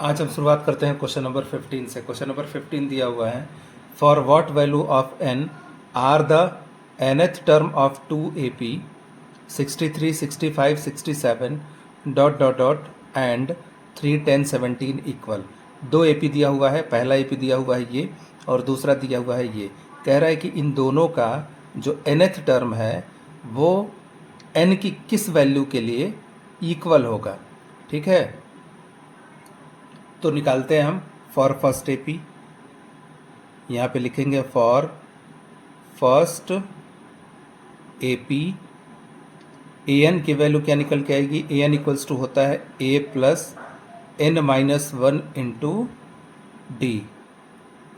आज हम शुरुआत करते हैं क्वेश्चन नंबर 15 से। क्वेश्चन नंबर 15 दिया हुआ है, for what value of n are the nth term of 2ap 63, 65, 67 dot dot dot and 3, 10, 17 equal. दो एपी दिया हुआ है, पहला एपी दिया हुआ है ये और दूसरा दिया हुआ है ये। कह रहा है कि इन दोनों का जो nth टर्म है वो n की किस वैल्यू के लिए इक्वल होगा। ठीक है, तो निकालते हैं हम फॉर फर्स्ट एपी। यहाँ पे लिखेंगे for first AP A N की वैल्यू क्या निकल के आएगी, ए एन इक्वल्स टू होता है A plus N minus one into D.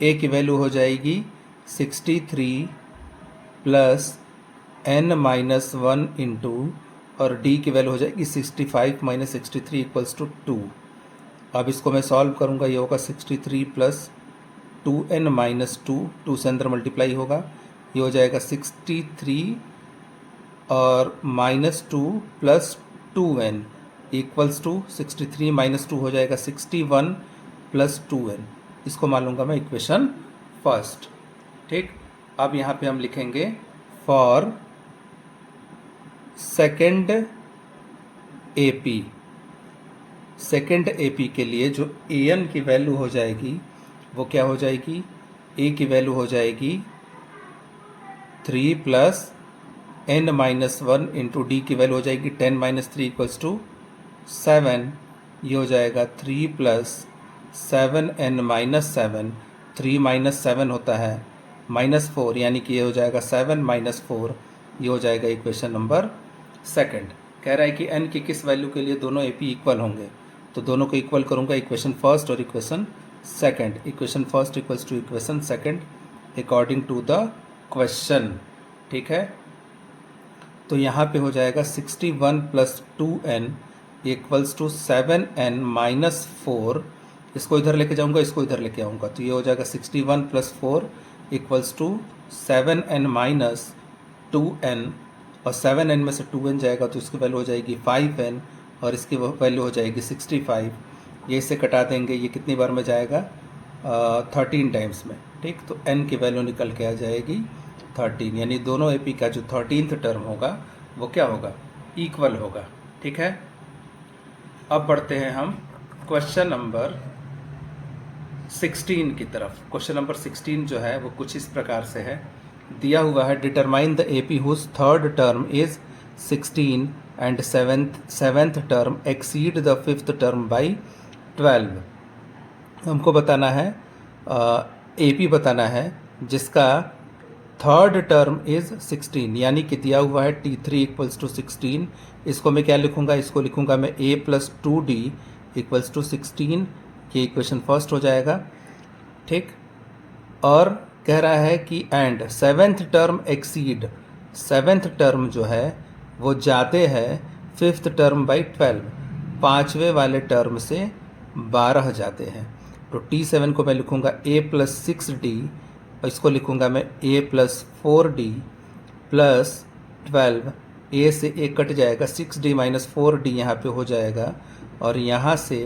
A की वैल्यू हो जाएगी 63 plus N minus one into और डी की वैल्यू हो जाएगी 65 माइनस 63 इक्वल्स टू 2। अब इसको मैं सॉल्व करूंगा, ये होगा 63 प्लस 2n माइनस 2 से अंदर मल्टीप्लाई होगा, ये हो जाएगा 63 और minus 2 plus 2n equals to 63 minus 2 हो जाएगा 61 प्लस 2n। इसको मान लूँगा मैं इक्वेशन फर्स्ट। ठीक, अब यहाँ पे हम लिखेंगे for second AP. Second AP के लिए जो ए एन की वैल्यू हो जाएगी वो क्या हो जाएगी, ए की वैल्यू हो जाएगी 3 plus N minus one into D की वैल्यू हो जाएगी 10 माइनस 3 इक्वल्स टू 7। ये हो जाएगा 3 प्लस 7n माइनस 7, 3 माइनस 7 होता है माइनस 4, यानी कि ये हो जाएगा 7 माइनस 4। ये हो जाएगा इक्वेशन नंबर सेकंड। कह रहा है कि n की किस वैल्यू के लिए दोनों एपी इक्वल होंगे, तो दोनों को इक्वल करूंगा, इक्वेशन फर्स्ट और equation second. Equation first equals to equation second according to the question. ठीक है, तो यहाँ पे हो जाएगा 61 plus 2n equals to 7n minus 4। इसको इधर लेके जाऊंगा, इसको इधर लेके आऊँगा, तो ये हो जाएगा 61 plus 4 equals to 7n minus 2n, और 7n में से 2n जाएगा तो इसकी वैल्यू हो जाएगी 5n और इसकी वैल्यू हो जाएगी 65। ये इसे कटा देंगे, ये कितनी बार में जाएगा 13 टाइम्स में। ठीक, तो n की वैल्यू निकल के आ जाएगी 13, यानी दोनों एपी का जो 13th टर्म होगा वो क्या होगा, इक्वल होगा। ठीक है, अब बढ़ते हैं हम क्वेश्चन नंबर 16 की तरफ। क्वेश्चन नंबर 16 जो है वो कुछ इस प्रकार से है, दिया हुआ है determine the AP whose third term is 16 and seventh term exceed the fifth term by 12। हमको बताना है एपी बताना है जिसका थर्ड टर्म इज 16, यानी कि दिया हुआ है T3 इक्वल्स टू 16। इसको मैं क्या लिखूंगा, इसको लिखूंगा मैं a plus 2d equals to 16। ये इक्वेशन फर्स्ट हो जाएगा। ठीक, और कह रहा है कि and seventh term exceed, seventh term जो है वो जाते हैं फिफ्थ टर्म बाई 12, पाँचवें वाले टर्म से 12 जाते हैं। तो T7 को मैं लिखूंगा a प्लस 6d, इसको लिखूंगा मैं a plus 4d plus 12। a से a कट जाएगा, 6d माइनस 4d यहाँ पे हो जाएगा, और यहाँ से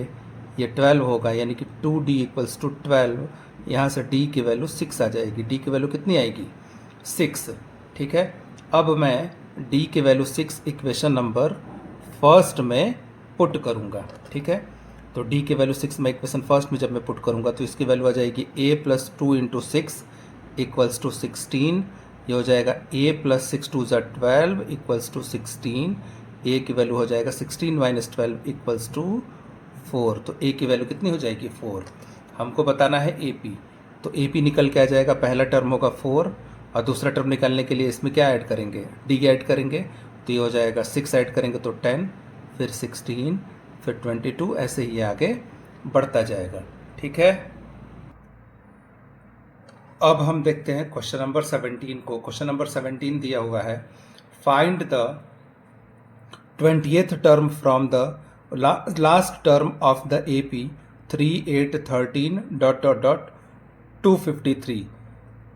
ये 12 होगा, यानी कि 2d इक्वल्स टू 12। यहाँ से d की वैल्यू 6 आ जाएगी। d की वैल्यू कितनी आएगी, 6। ठीक है, अब मैं d की वैल्यू 6 इक्वेशन नंबर फर्स्ट में पुट करूँगा। ठीक है, तो d की वैल्यू 6 मैं इक्वेशन फर्स्ट में जब मैं पुट करूँगा तो इसकी वैल्यू आ जाएगी a plus 2 into 6 equals to 16। ये हो जाएगा a प्लस 6 2 ज़ा 12 इक्वल्स टू 16। a की वैल्यू हो जाएगा 16 माइनस 12 इक्वल्स टू 4। तो a की वैल्यू कितनी हो जाएगी, 4। हमको बताना है AP, तो AP निकल के आ जाएगा, पहला टर्म होगा 4 और दूसरा टर्म निकालने के लिए इसमें क्या ऐड करेंगे, D ऐड करेंगे, तो ये हो जाएगा 6 ऐड करेंगे तो 10, फिर 16, फिर 22, ऐसे ही आगे बढ़ता जाएगा। ठीक है, अब हम देखते हैं क्वेश्चन नंबर 17 को। क्वेश्चन नंबर 17 दिया हुआ है, find the 20th term from the last term of the AP 3, 8, 13 dot dot dot 253।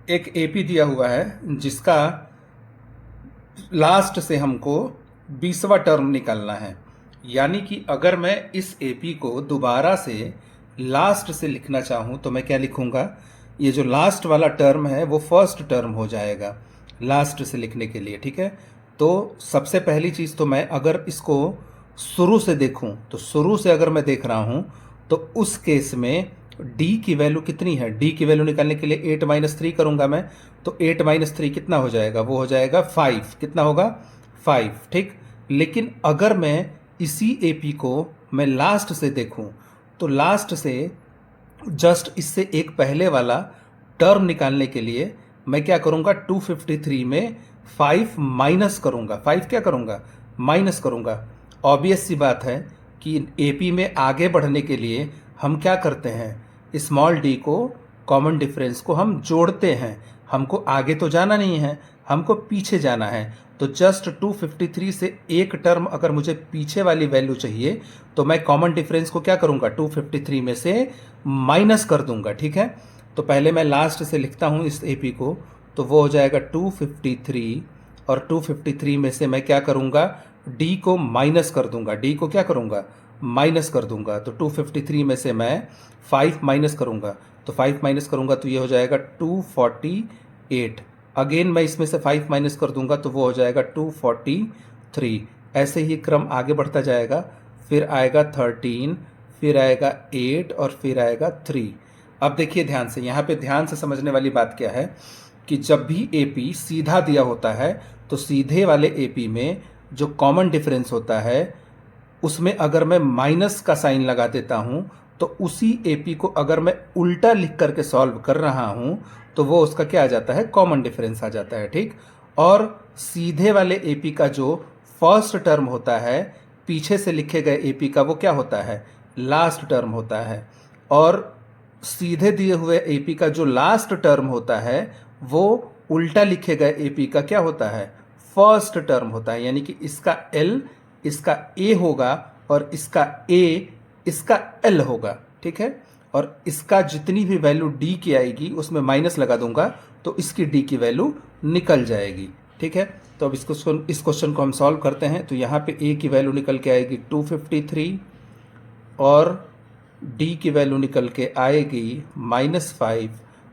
एक AP दिया हुआ है जिसका लास्ट से हमको 20वां टर्म निकालना है, यानी कि अगर मैं इस AP को दोबारा से लास्ट से लिखना चाहूँ तो मैं क्या लिखूँगा, ये जो लास्ट वाला टर्म है वो फर्स्ट टर्म हो जाएगा लास्ट से लिखने के लिए, ठीक है। तो सबसे पहली चीज़ तो मैं अगर इसको शुरू से देखूं, तो शुरू से अगर मैं देख रहा हूं तो उस केस में d की वैल्यू कितनी है, d की वैल्यू निकालने के लिए 8 - 3 करूंगा मैं, तो 8 - 3 कितना हो जाएगा, वो हो जाएगा 5। कितना होगा, 5, ठीक। लेकिन अगर मैं इसी AP को मैं लास्ट से देखूं तो लास्ट से जस्ट इससे एक पहले वाला टर्म निकालने के लिए मैं क्या करूंगा, 253 में 5 माइनस करूंगा, 5 क्या करूंगा, माइनस करूंगा। ऑब्वियस सी बात है कि AP में आगे बढ़ने के लिए हम क्या करते हैं, स्मॉल d को, कॉमन डिफरेंस को हम जोड़ते हैं। हमको आगे तो जाना नहीं है, हमको पीछे जाना है। तो जस्ट 253 से एक टर्म अगर मुझे पीछे वाली वैल्यू चाहिए तो मैं कॉमन डिफरेंस को क्या करूंगा, 253 में से माइनस कर दूंगा, ठीक है। तो पहले मैं लास्ट से लिखता हूं इस AP को, तो वो हो जाएगा 253, और 253 में से मैं क्या करूंगा, d को माइनस कर दूंगा, d को क्या करूंगा, माइनस कर दूंगा। तो 253 में से मैं 5 माइनस करूंगा, तो 5 माइनस करूंगा तो ये हो जाएगा 248। अगेन मैं इसमें से 5 माइनस कर दूंगा तो वो हो जाएगा 243। ऐसे ही क्रम आगे बढ़ता जाएगा, फिर आएगा 13, फिर आएगा 8 और फिर आएगा 3। अब देखिए ध्यान से, यहाँ पे ध्यान से समझने वाली बात क्या है कि जब भी AP सीधा दिया होता है तो सीधे वाले AP में जो कॉमन डिफरेंस होता है उसमें अगर मैं माइनस का साइन लगा देता हूं तो उसी AP को अगर मैं उल्टा लिख करके सॉल्व कर रहा हूं तो वो उसका क्या आ जाता है, कॉमन डिफरेंस आ जाता है, ठीक। और सीधे वाले AP का जो फर्स्ट टर्म होता है पीछे से लिखे गए AP का वो क्या होता है, लास्ट टर्म होता है। और सीधे दिए हुए AP का जो लास्ट टर्म होता है वो उल्टा लिखे गए AP का क्या होता है, फर्स्ट टर्म होता है। यानी कि इसका L इसका A होगा और इसका A इसका L होगा, ठीक है। और इसका जितनी भी वैल्यू D की आएगी उसमें माइनस लगा दूंगा तो इसकी D की वैल्यू निकल जाएगी, ठीक है। तो अब इस क्वेश्चन को हम सॉल्व करते हैं। तो यहाँ पे A की वैल्यू निकल के आएगी 253 और D की वैल्यू निकल के आएगी -5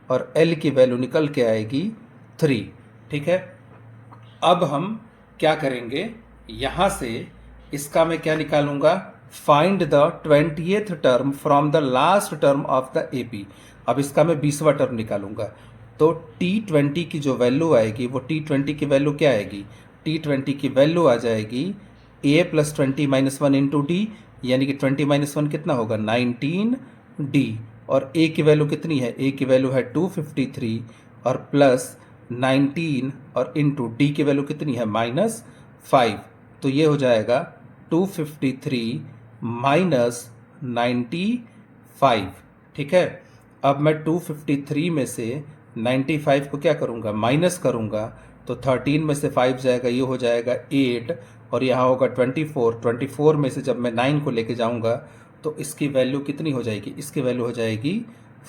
और L की वैल्यू निकल के आएगी 3, ठीक है। अब हम क्या करेंगे, यहाँ से इसका मैं क्या निकालूंगा, find the 20th term from the last term of the AP। अब इसका मैं 20वां टर्म निकालूंगा। तो T20 की जो वैल्यू आएगी वो T20 की वैल्यू क्या आएगी, T20 की वैल्यू आ जाएगी A + 20 - 1 × D, यानी कि 20 - 1 कितना होगा, 19D। और A की वैल्यू कितनी है, A की वैल्यू है 253 और प्लस 19 और इंटू D की वैल्यू कितनी है, -5। तो ये हो जाएगा 253 - 95, ठीक है। अब मैं 253 में से 95 को क्या करूँगा, माइनस करूँगा, तो 13 में से 5 जाएगा, ये हो जाएगा 8 और यहाँ होगा 24 में से जब मैं 9 को लेके जाऊँगा तो इसकी वैल्यू कितनी हो जाएगी, इसकी वैल्यू हो जाएगी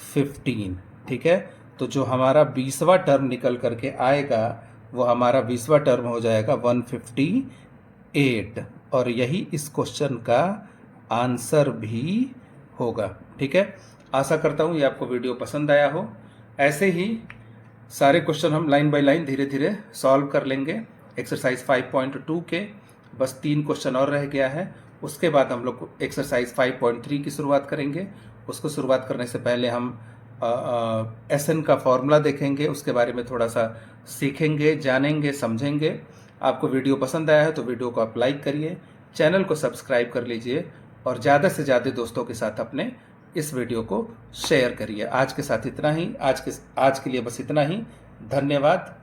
15, ठीक है। तो जो हमारा 20वां टर्म निकल करके आएगा वो हमारा 20वां टर्म हो जाएगा 158, और यही इस क्वेश्चन का आंसर भी होगा, ठीक है। आशा करता हूँ ये आपको वीडियो पसंद आया हो। ऐसे ही सारे क्वेश्चन हम लाइन बाय लाइन धीरे धीरे सॉल्व कर लेंगे। एक्सरसाइज 5.2 के बस 3 क्वेश्चन और रह गया है, उसके बाद हम लोग एक्सरसाइज 5.3 की शुरुआत करेंगे। उसको शुरुआत करने से पहले हम SN का फॉर्मूला देखेंगे, उसके बारे में थोड़ा सा सीखेंगे, जानेंगे, समझेंगे। आपको वीडियो पसंद आया है तो वीडियो को आप लाइक करिए, चैनल को सब्सक्राइब कर लीजिए और ज़्यादा से ज़्यादा दोस्तों के साथ अपने इस वीडियो को शेयर करिए। आज के साथ इतना ही, आज के लिए बस इतना ही। धन्यवाद।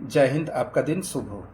जय हिंद। आपका दिन शुभ हो।